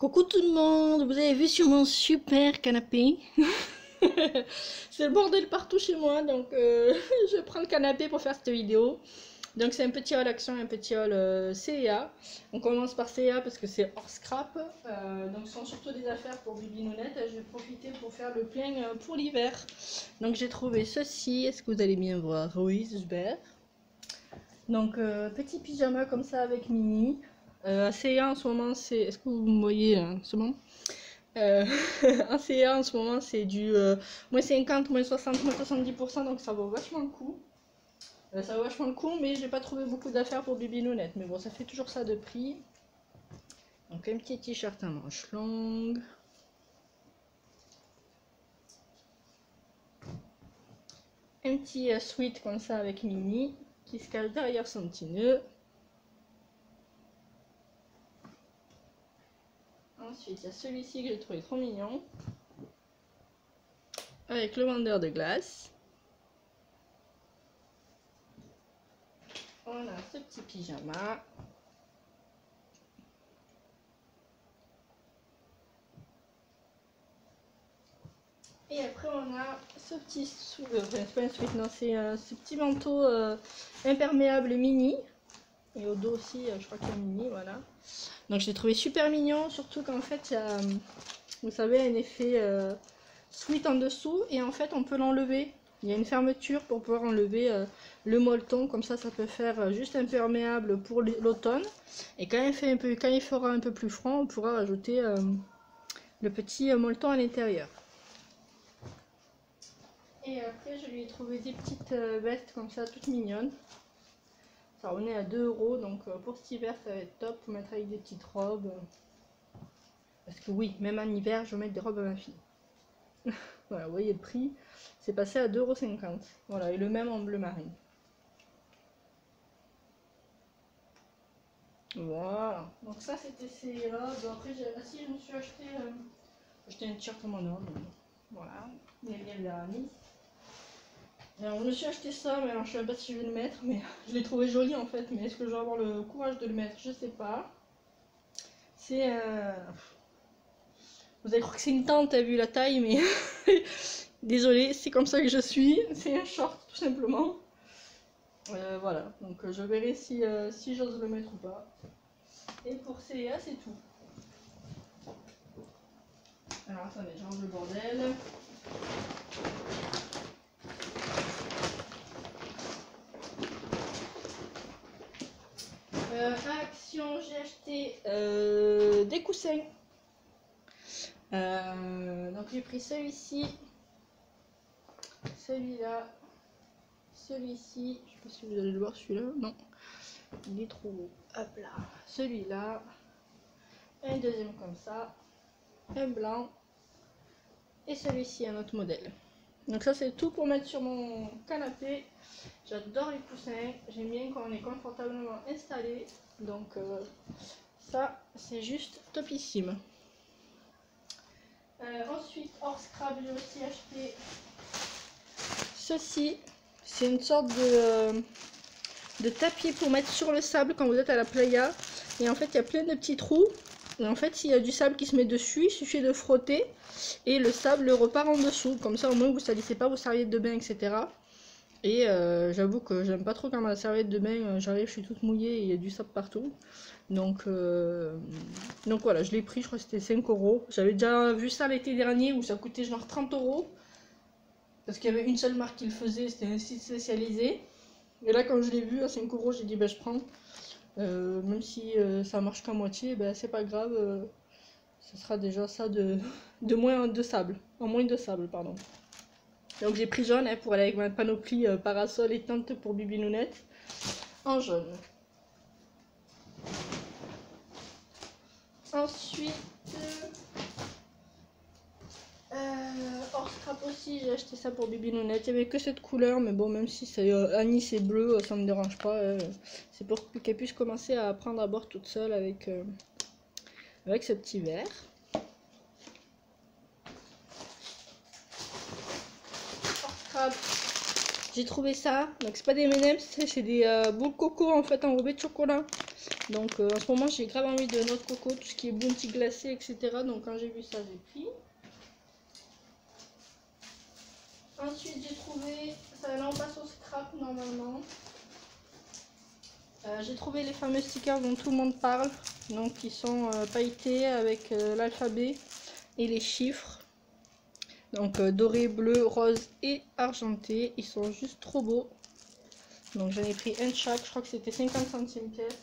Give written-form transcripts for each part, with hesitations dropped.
Coucou tout le monde, vous avez vu sur mon super canapé. C'est le bordel partout chez moi, donc je prends le canapé pour faire cette vidéo. Donc c'est un petit haul action, un petit haul CEA. On commence par CEA parce que c'est hors scrap. Donc ce sont surtout des affaires pour Bibi Nounette. Je vais profiter pour faire le plein pour l'hiver. Donc j'ai trouvé ceci, est-ce que vous allez bien voir? Oui, j'espère. Donc petit pyjama comme ça avec Mini. À CA en ce moment c'est, est-ce que vous me voyez en ce moment en CA en ce moment c'est du moins 50, moins 60, moins 70%, donc ça vaut vachement le coup. Ça vaut vachement le coup, mais j'ai pas trouvé beaucoup d'affaires pour Bibi Nounette. Mais bon, ça fait toujours ça de prix. Donc un petit t-shirt à manches longues. Un petit sweat comme ça avec Mini qui se cache derrière son petit nœud. Ensuite, il y a celui-ci que j'ai trouvé trop mignon. Avec le vendeur de glace. On a ce petit pyjama. Et après on a ce petit c'est pas un sweat, non, c'est ce petit manteau imperméable Mini. Et au dos aussi, je crois qu'il y a Mini, voilà. Donc je l'ai trouvé super mignon, surtout qu'en fait il y a, vous savez, un effet sweat en dessous. Et en fait on peut l'enlever. Il y a une fermeture pour pouvoir enlever le molleton, comme ça peut faire juste imperméable pour l'automne. Et quand il fera un peu plus froid, on pourra rajouter le petit molleton à l'intérieur. Et après je lui ai trouvé des petites vestes comme ça, toutes mignonnes. Ça revenait à 2 €, donc pour cet hiver ça va être top pour mettre avec des petites robes. Parce que oui, même en hiver je vais mettre des robes à ma fille. Voilà, vous voyez le prix, c'est passé à 2,50 €. Voilà, et le même en bleu marine. Voilà, donc ça c'était ces robes. Après je me suis acheté un t-shirt à mon homme. Voilà, il y a bien la Nice. Alors je me suis acheté ça, mais alors je sais pas si je vais le mettre, mais je l'ai trouvé joli en fait, mais est-ce que je vais avoir le courage de le mettre? Je sais pas. C'est vous allez croire que c'est une tente, vu la taille, mais désolée, c'est comme ça que je suis. C'est un short tout simplement. Voilà, donc je verrai si j'ose le mettre ou pas. Et pour CA, c'est tout. Alors attendez, j'enlève le bordel. Action, j'ai acheté des coussins. Donc j'ai pris celui-ci, celui-là, celui-ci. Je sais pas si vous allez le voir, celui-là. Non, il est trop haut. Hop là, celui-là, un deuxième comme ça, un blanc et celui-ci, un autre modèle. Donc ça c'est tout pour mettre sur mon canapé. J'adore les coussins, j'aime bien quand on est confortablement installé. Donc ça c'est juste topissime. Ensuite, hors scrap, j'ai aussi acheté ceci. C'est une sorte de tapis pour mettre sur le sable quand vous êtes à la playa. Et en fait, il y a plein de petits trous. Et en fait, s'il y a du sable qui se met dessus, il suffit de frotter et le sable repart en dessous. Comme ça, au moins, vous ne salissez pas vos serviettes de bain, etc. Et j'avoue que j'aime pas trop quand ma serviette de bain, j'arrive, je suis toute mouillée et il y a du sable partout. Donc voilà, je l'ai pris, je crois que c'était 5 €. J'avais déjà vu ça l'été dernier où ça coûtait genre 30 €. Parce qu'il y avait une seule marque qui le faisait, c'était un site spécialisé. Et là, quand je l'ai vu à 5 €, j'ai dit bah je prends. Même si ça marche qu'à moitié, bah, c'est pas grave. Ce sera déjà ça de moins de sable. En moins de sable, pardon. Donc j'ai pris jaune pour aller avec ma panoplie parasol et tente pour Bibi Nounette. En jaune. Ensuite, hors scrap aussi, j'ai acheté ça pour Bibi Nounette. Il n'y avait que cette couleur, mais bon, même si c'est anis et bleu, ça me dérange pas. C'est pour qu'elle puisse commencer à apprendre à boire toute seule avec ce petit verre. Hors scrap, j'ai trouvé ça. Donc c'est pas des M&M's, c'est des boules coco en fait enrobées de chocolat. Donc en ce moment j'ai grave envie de noix de coco, tout ce qui est bounty glacé, etc. Donc quand j'ai vu ça, j'ai pris. Ensuite j'ai trouvé, ça là on passe au scrap normalement. J'ai trouvé les fameux stickers dont tout le monde parle, donc qui sont pailletés avec l'alphabet et les chiffres. Donc doré, bleu, rose et argenté, ils sont juste trop beaux. Donc j'en ai pris un de chaque, je crois que c'était 50 centimes pièce.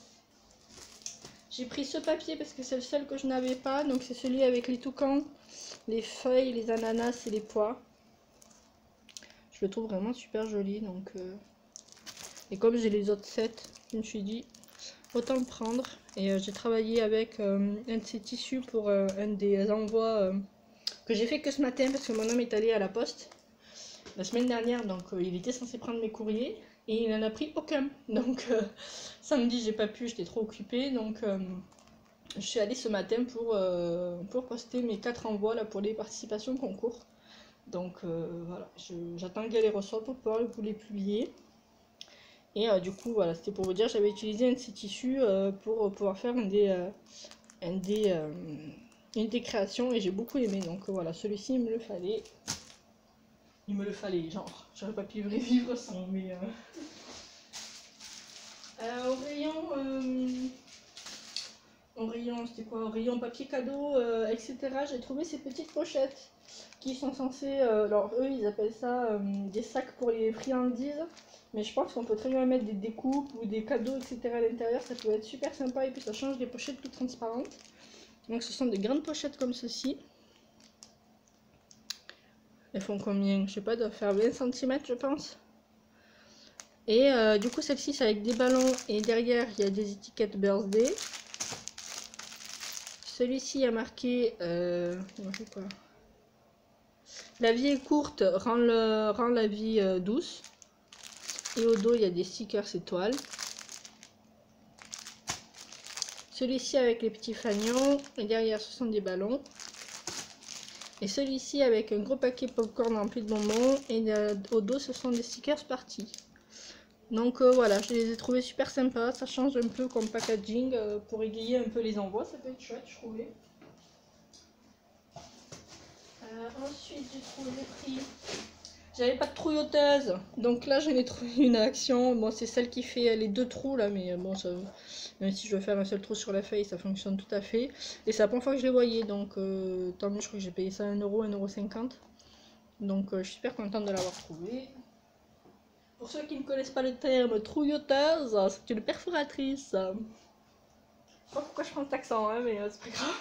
J'ai pris ce papier parce que c'est le seul que je n'avais pas, donc c'est celui avec les toucans, les feuilles, les ananas et les pois. Je le trouve vraiment super joli, donc et comme j'ai les autres sets, je me suis dit autant le prendre. Et j'ai travaillé avec un de ces tissus pour un des envois que j'ai fait que ce matin parce que mon homme est allé à la poste la semaine dernière, donc il était censé prendre mes courriers et il n'en a pris aucun. Donc samedi j'ai pas pu, j'étais trop occupée, donc je suis allée ce matin pour poster mes 4 envois là pour les participations au concours. Donc voilà, j'attends qu'elle les reçoive pour pouvoir vous les publier. Et du coup voilà, c'était pour vous dire, j'avais utilisé un de ces tissus pour pouvoir faire une des créations et j'ai beaucoup aimé. Donc voilà, celui-ci il me le fallait. Il me le fallait, genre, j'aurais pas pu vivre sans, mais... au rayon, c'était quoi? Au rayon papier cadeau, etc. J'ai trouvé ces petites pochettes qui sont censées... alors eux, ils appellent ça des sacs pour les friandises. Mais je pense qu'on peut très bien mettre des découpes ou des cadeaux, etc. à l'intérieur. Ça peut être super sympa et puis ça change des pochettes toutes transparentes. Donc ce sont des grandes pochettes comme ceci. Elles font combien? Je sais pas, doivent faire 20 cm je pense. Et du coup celle-ci c'est avec des ballons et derrière il y a des étiquettes birthday. Celui-ci a marqué quoi, la vie est courte, rend la vie douce. Et au dos il y a des stickers étoiles. Celui-ci avec les petits fanions et derrière ce sont des ballons. Et celui-ci avec un gros paquet popcorn rempli de bonbons et au dos ce sont des stickers partis. Donc voilà, je les ai trouvés super sympas, ça change un peu comme packaging pour égayer un peu les envois, ça peut être chouette je trouvais. Ensuite j'ai pris, j'avais pas de trouilleuse, donc là j'en ai trouvé une à Action. Bon c'est celle qui fait les 2 trous là, mais bon ça, même si je veux faire un seul trou sur la feuille ça fonctionne tout à fait. Et c'est la première fois que je les voyais, donc tant mieux, je crois que j'ai payé ça 1 euro, 1,50 €. Donc je suis super contente de l'avoir trouvé. Pour ceux qui ne connaissent pas le terme trouilleuse, c'est une perforatrice. Je sais pas pourquoi je prends cet accent, hein, mais c'est pas grave.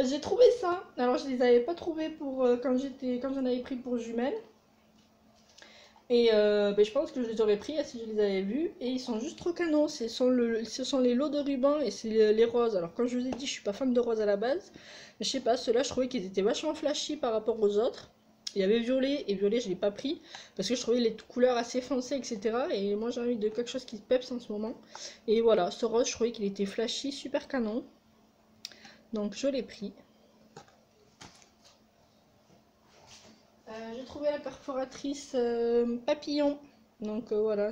J'ai trouvé ça. Alors je les avais pas trouvés pour quand j'en avais pris pour jumelles. Et ben, je pense que je les aurais pris si je les avais vus. Et ils sont juste trop canons. Ce sont les lots de ruban et c'est les roses. Alors comme je vous ai dit, je suis pas fan de roses à la base. Mais je sais pas, ceux-là je trouvais qu'ils étaient vachement flashy par rapport aux autres. Il y avait violet, et violet je l'ai pas pris parce que je trouvais les couleurs assez foncées, etc. Et moi j'ai envie de quelque chose qui se peps en ce moment. Et voilà, ce rose je trouvais qu'il était flashy, super canon. Donc je l'ai pris. J'ai trouvé la perforatrice papillon. Donc voilà,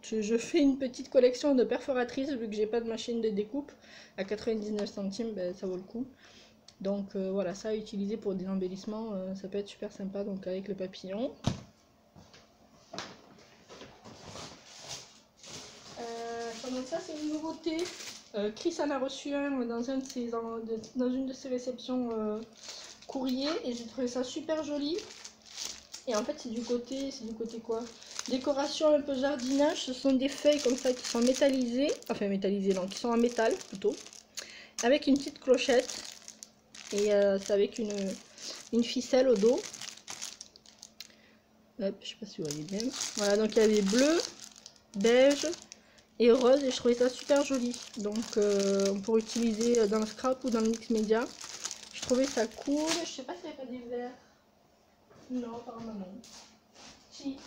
je fais une petite collection de perforatrices vu que j'ai pas de machine de découpe. À 99 centimes, ben, ça vaut le coup. Donc voilà, ça à utiliser pour des embellissements, ça peut être super sympa, donc avec le papillon. Donc ça c'est une nouveauté. Chris en a reçu un dans une de ses réceptions courrier et j'ai trouvé ça super joli. Et en fait c'est du côté quoi? Décoration un peu jardinage, ce sont des feuilles comme ça qui sont métallisées, enfin métallisées non, qui sont en métal plutôt, avec une petite clochette. Et c'est avec une ficelle au dos. Hop, je sais pas si vous voyez bien. Voilà, donc il y avait bleu, beige et rose et je trouvais ça super joli. Donc on pourrait utiliser dans le scrap ou dans le mix média. Je trouvais ça cool. Je sais pas s'il n'y a pas des verres. Non, apparemment non. Si.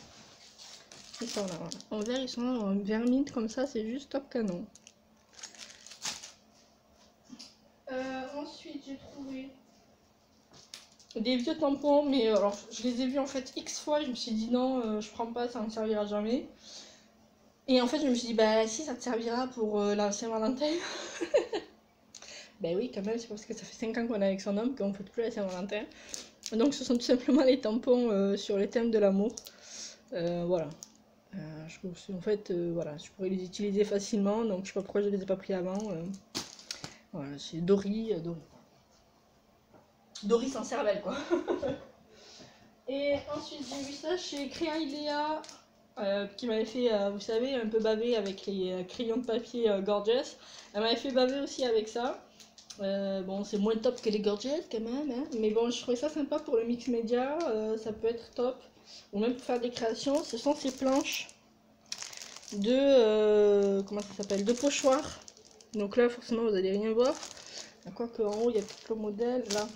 Ils sont là, voilà. En vert, ils sont là, en vermine comme ça, c'est juste top canon. Ensuite, j'ai trouvé des vieux tampons, mais alors je les ai vus en fait X fois, je me suis dit non, je prends pas, ça ne me servira jamais. Et en fait, je me suis dit, bah si, ça te servira pour la Saint-Valentin. Ben oui, quand même, c'est parce que ça fait 5 ans qu'on est avec son homme qu'on ne fait plus la Saint-Valentin. Donc ce sont tout simplement les tampons sur les thèmes de l'amour. Voilà. Je trouve en fait, voilà, je pourrais les utiliser facilement, donc je sais pas pourquoi je les ai pas pris avant. Voilà, c'est Dory sans cervelle quoi. Et ensuite j'ai vu ça chez Créa Ilea, qui m'avait fait, vous savez, un peu baver avec les crayons de papier Gorgeous. Elle m'avait fait baver aussi avec ça. Bon, c'est moins top que les Gorgeous quand même, hein. Mais bon, je trouvais ça sympa pour le mix média, ça peut être top. Ou même pour faire des créations. Ce sont ces planches de, comment ça s'appelle, de pochoirs. Donc là, forcément, vous allez rien voir. Quoique en haut, il y a peut-être le modèle, là.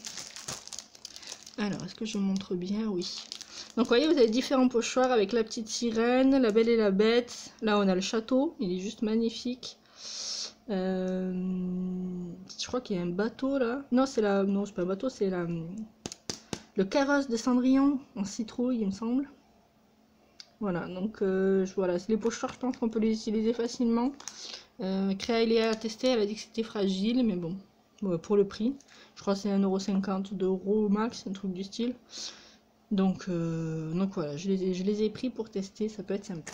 Alors, est-ce que je montre bien? Oui. Donc, vous voyez, vous avez différents pochoirs avec la petite sirène, la belle et la bête. Là, on a le château, il est juste magnifique. Je crois qu'il y a un bateau, là. Non, c'est la... Non, c'est pas un bateau, c'est la... le carrosse de Cendrillon en citrouille, il me semble. Voilà, donc voilà, les pochoirs, je pense qu'on peut les utiliser facilement. Créa Ilea a testé, elle a dit que c'était fragile, mais bon, pour le prix. Je crois que c'est 1,50 €, 2 € max, un truc du style. Donc voilà, je les ai pris pour tester, ça peut être sympa.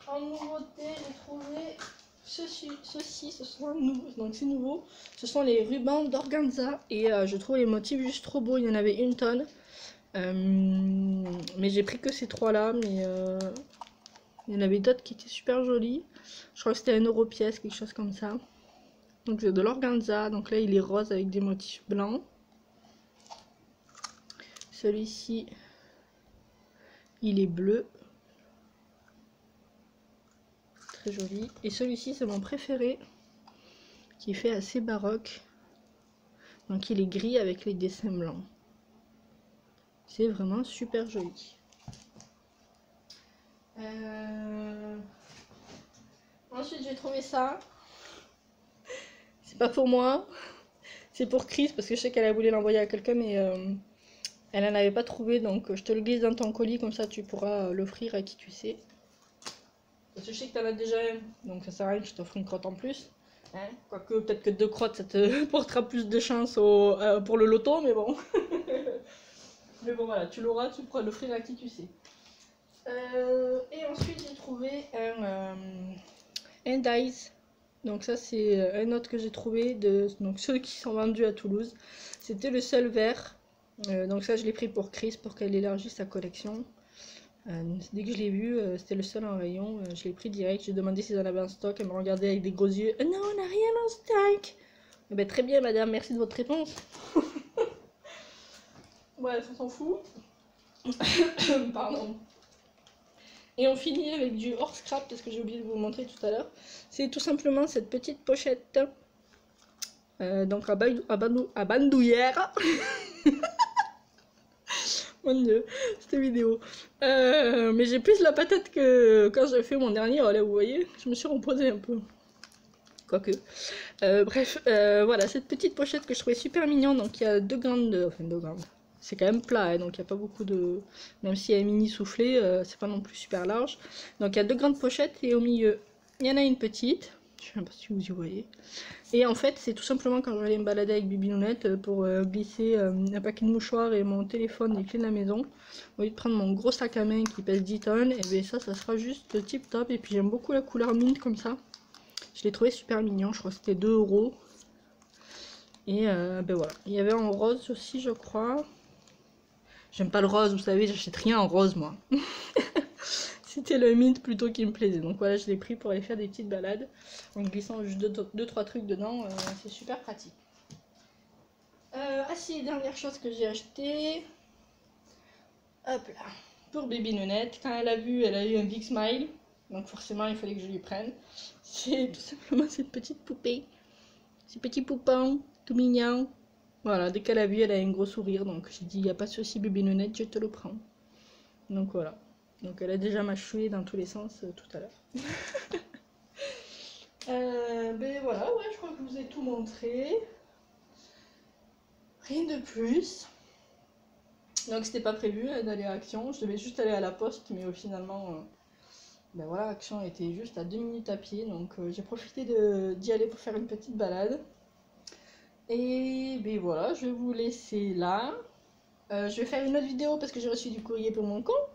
En nouveauté, j'ai trouvé ceci, ce sont donc c'est nouveau. Ce sont les rubans d'organza et je trouve les motifs juste trop beaux, il y en avait une tonne. Mais j'ai pris que ces trois là, mais il y en avait d'autres qui étaient super jolis. Je crois que c'était 1 € pièce, quelque chose comme ça. Donc c'est de l'organza, donc là il est rose avec des motifs blancs. Celui-ci, il est bleu. Très joli. Et celui-ci c'est mon préféré, qui fait assez baroque. Donc il est gris avec les dessins blancs. C'est vraiment super joli. Ensuite j'ai trouvé ça. C'est pas pour moi. C'est pour Chris parce que je sais qu'elle a voulu l'envoyer à quelqu'un mais elle en avait pas trouvé, donc je te le glisse dans ton colis, comme ça tu pourras l'offrir à qui tu sais. Parce que je sais que t'en as déjà un, donc ça sert à rien que je t'offre une crotte en plus. Hein, quoique peut-être que 2 crottes ça te portera plus de chance pour le loto, mais bon. Mais bon voilà, tu l'auras, tu pourras l'offrir à qui tu sais. Et ensuite j'ai trouvé un Dice. Donc ça c'est un autre que j'ai trouvé, donc ceux qui sont vendus à Toulouse. C'était le seul vert. Donc ça je l'ai pris pour Chris pour qu'elle élargisse sa collection. Dès que je l'ai vu, c'était le seul en rayon. Je l'ai pris direct, j'ai demandé s'ils en avaient en stock. Elle me regardait avec des gros yeux. Non, on n'a rien en stock. Eh ben, très bien madame, merci de votre réponse. Bref, on s'en fout. Pardon. Et on finit avec du hors scrap, parce que j'ai oublié de vous montrer tout à l'heure. C'est tout simplement cette petite pochette. Donc à bandoulière. Mon dieu, cette vidéo. Mais j'ai plus la patate que quand j'ai fait mon dernier. Là, vous voyez, je me suis reposée un peu. Quoique. Bref, voilà, cette petite pochette que je trouvais super mignon. Donc il y a deux grandes. Enfin, deux grandes. C'est quand même plat, hein, donc il n'y a pas beaucoup de... Même s'il y a un mini soufflé, c'est pas non plus super large. Donc il y a deux grandes pochettes et au milieu, il y en a une petite. Je sais pas si vous y voyez. Et en fait, c'est tout simplement quand j'allais me balader avec Bibinounette pour glisser un paquet de mouchoirs et mon téléphone et les clés de la maison. Au lieu de prendre mon gros sac à main qui pèse 10 tonnes, et bien ça sera juste tip top. Et puis j'aime beaucoup la couleur mint comme ça. Je l'ai trouvé super mignon, je crois que c'était 2 €. Et ben voilà. Il y avait en rose aussi, je crois. J'aime pas le rose, vous savez, j'achète rien en rose moi. C'était le mint plutôt qui me plaisait. Donc voilà, je l'ai pris pour aller faire des petites balades. En glissant juste 2-3 trucs dedans, c'est super pratique. Ah si, dernière chose que j'ai acheté. Hop là. Pour Baby Nounette, quand elle a vu, elle a eu un big smile. Donc forcément, il fallait que je lui prenne. C'est tout simplement cette petite poupée. Ce petit poupon, tout mignon. Voilà, dès qu'elle a vu, elle a un gros sourire. Donc j'ai dit, il n'y a pas de souci Baby Nounette, je te le prends. Donc voilà. Donc elle a déjà mâchouillé dans tous les sens tout à l'heure. Ben voilà, ouais, je crois que je vous ai tout montré. Rien de plus. Donc c'était pas prévu d'aller à Action, je devais juste aller à la poste, mais finalement, ben voilà, Action était juste à 2 minutes à pied, donc j'ai profité d'y aller pour faire une petite balade. Et ben voilà, je vais vous laisser là. Je vais faire une autre vidéo parce que j'ai reçu du courrier pour mon concours.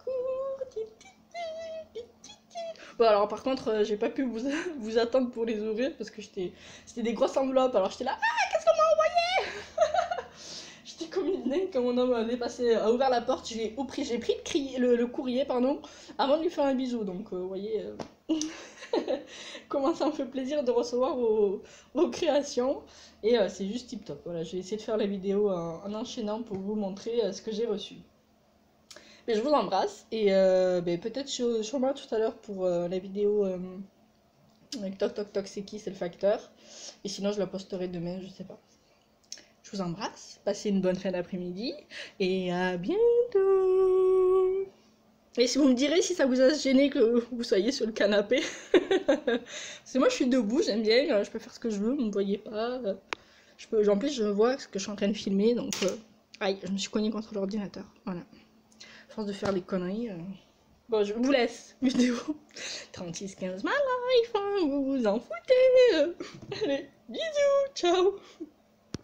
Bon alors par contre, j'ai pas pu vous attendre pour les ouvrir parce que c'était des grosses enveloppes, alors j'étais là, ah qu'est-ce qu'on m'a envoyé. J'étais comme une dingue quand mon homme avait a ouvert la porte, j'ai pris le courrier pardon, avant de lui faire un bisou, donc vous voyez comment ça me fait plaisir de recevoir vos créations, et c'est juste tip top. Voilà, je vais essayer de faire la vidéo en enchaînant pour vous montrer ce que j'ai reçu. Mais je vous embrasse, et peut-être sûrement tout à l'heure pour la vidéo avec Toc Toc Toc c'est qui, c'est le facteur, et sinon je la posterai demain, je sais pas. Je vous embrasse, passez une bonne fin d'après-midi, et à bientôt. Et si vous me direz si ça vous a gêné que vous soyez sur le canapé. Parce que moi je suis debout, j'aime bien, je peux faire ce que je veux, vous me voyez pas. En plus je vois ce que je suis en train de filmer, donc aïe, je me suis cognée contre l'ordinateur, voilà. À force de faire des conneries. Bon, je vous laisse, vidéo 3615 ma life, hein, vous vous en foutez. Allez, bisous, ciao.